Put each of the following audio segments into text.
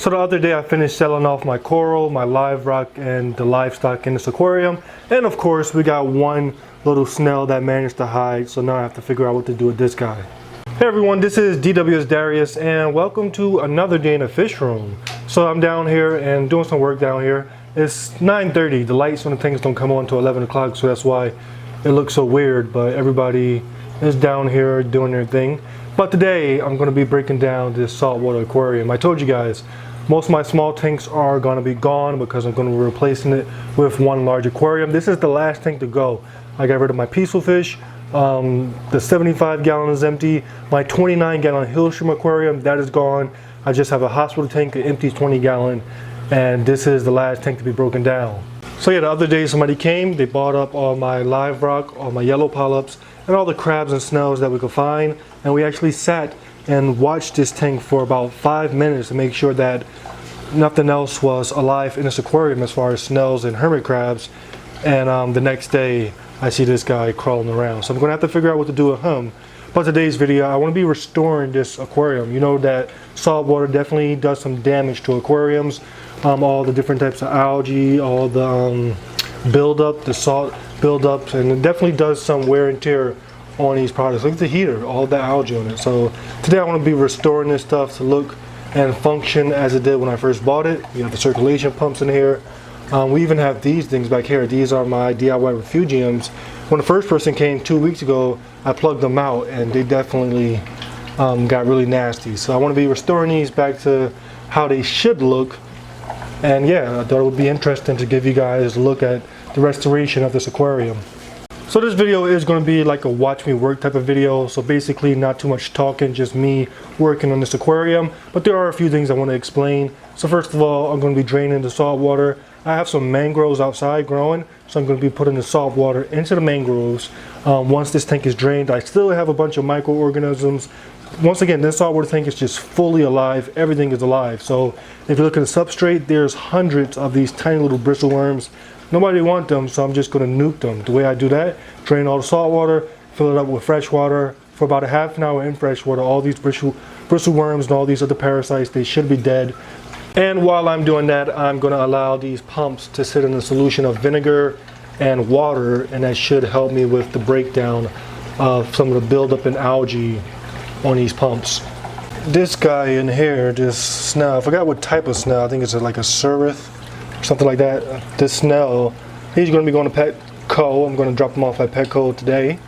So the other day I finished selling off my coral, my live rock, and the livestock in this aquarium. And of course we got one little snail that managed to hide, so now I have to figure out what to do with this guy. Hey everyone, this is DWS Darius and welcome to another day in the fish room. So I'm down here and doing some work down here. It's 9:30, the lights on the things don't come on until 11 o'clock, so that's why it looks so weird, but everybody is down here doing their thing. But today I'm going to be breaking down this saltwater aquarium. I told you guys, most of my small tanks are going to be gone because I'm going to be replacing it with one large aquarium. This is the last tank to go. I got rid of my peaceful fish. The 75 gallon is empty. My 29 gallon Hillstrom aquarium, that is gone. I just have a hospital tank that empties 20 gallon, and this is the last tank to be broken down. So yeah, the other day somebody came, they bought up all my live rock, all my yellow polyps, and all the crabs and snails that we could find, and we actually sat and watched this tank for about 5 minutes to make sure that nothing else was alive in this aquarium as far as snails and hermit crabs. And the next day I see this guy crawling around, so I'm gonna have to figure out what to do with him. But today's video, I want to be restoring this aquarium. You know that salt water definitely does some damage to aquariums. All the different types of algae, all the buildup, the salt buildup, and it definitely does some wear and tear on these products. Look at the heater, all the algae on it. So today I want to be restoring this stuff to look and function as it did when I first bought it. You have the circulation pumps in here. We even have these things back here. These are my DIY refugiums. When the first person came 2 weeks ago, I plugged them out and they definitely got really nasty. So I want to be restoring these back to how they should look. And yeah, I thought it would be interesting to give you guys a look at the restoration of this aquarium. So this video is going to be like a watch me work type of video. So basically not too much talking, just me working on this aquarium. But there are a few things I want to explain. So first of all, I'm going to be draining the salt water. I have some mangroves outside growing, so I'm going to be putting the salt water into the mangroves. Once this tank is drained, I still have a bunch of microorganisms. Once again, this saltwater tank is just fully alive. Everything is alive. So if you look at the substrate, there's hundreds of these tiny little bristleworms. Nobody wants them, so I'm just going to nuke them. The way I do that, drain all the salt water, fill it up with fresh water. For about a half an hour in fresh water, all these bristleworms and all these other parasites, they should be dead. And while I'm doing that, I'm going to allow these pumps to sit in a solution of vinegar and water, and that should help me with the breakdown of some of the buildup in algae on these pumps. This guy in here, this snail, I forgot what type of snail, I think it's like a cerith or something like that. This snail, he's going to be going to Petco. I'm going to drop him off at Petco today.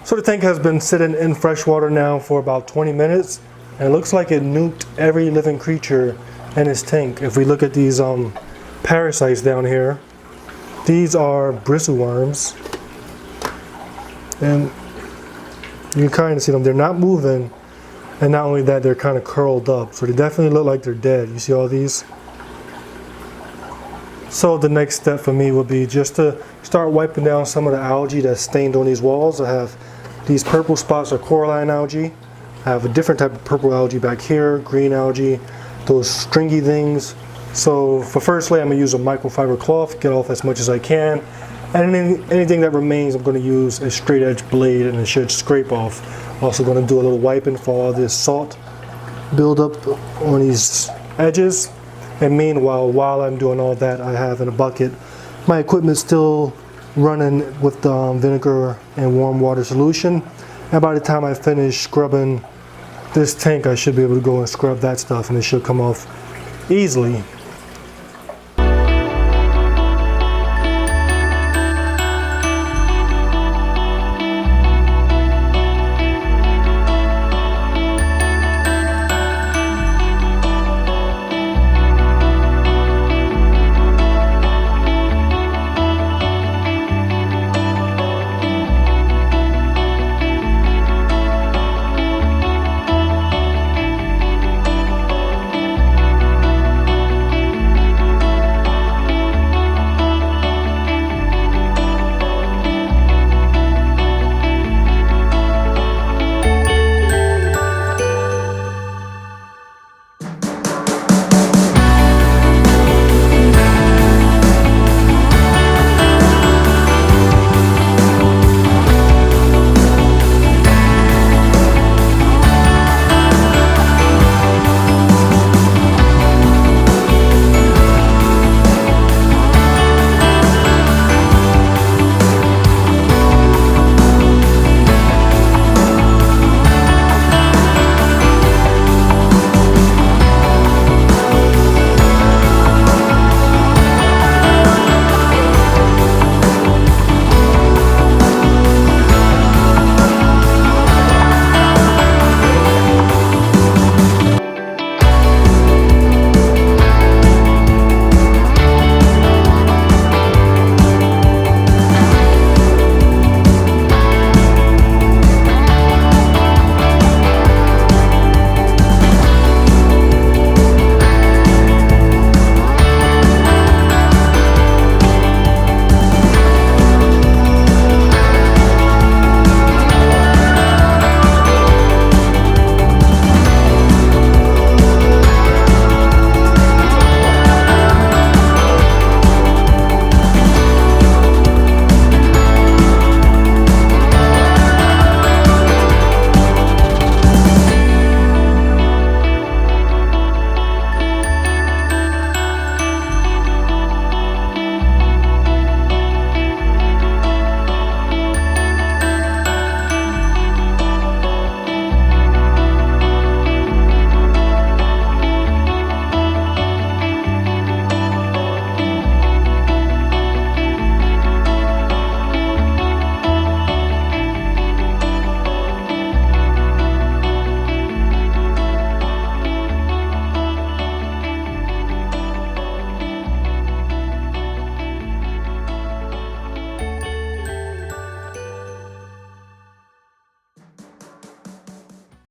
So the tank has been sitting in fresh water now for about 20 minutes, and it looks like it nuked every living creature in this tank. If we look at these parasites down here, these are bristleworms, and you can kind of see them. They're not moving, And not only that, they're kind of curled up, so they definitely look like they're dead. You see all these? So the next step for me would be just to start wiping down some of the algae that's stained on these walls. I have these purple spots are coralline algae. I have a different type of purple algae back here, green algae, those stringy things. So for first layer, I'm gonna use a microfiber cloth, get off as much as I can. And anything that remains, I'm gonna use a straight edge blade and it should scrape off. Also gonna do a little wiping for all this salt buildup on these edges. And meanwhile, while I'm doing all that, I have in a bucket, my equipment's still running with the vinegar and warm water solution. And by the time I finish scrubbing this tank, I should be able to go and scrub that stuff and it should come off easily.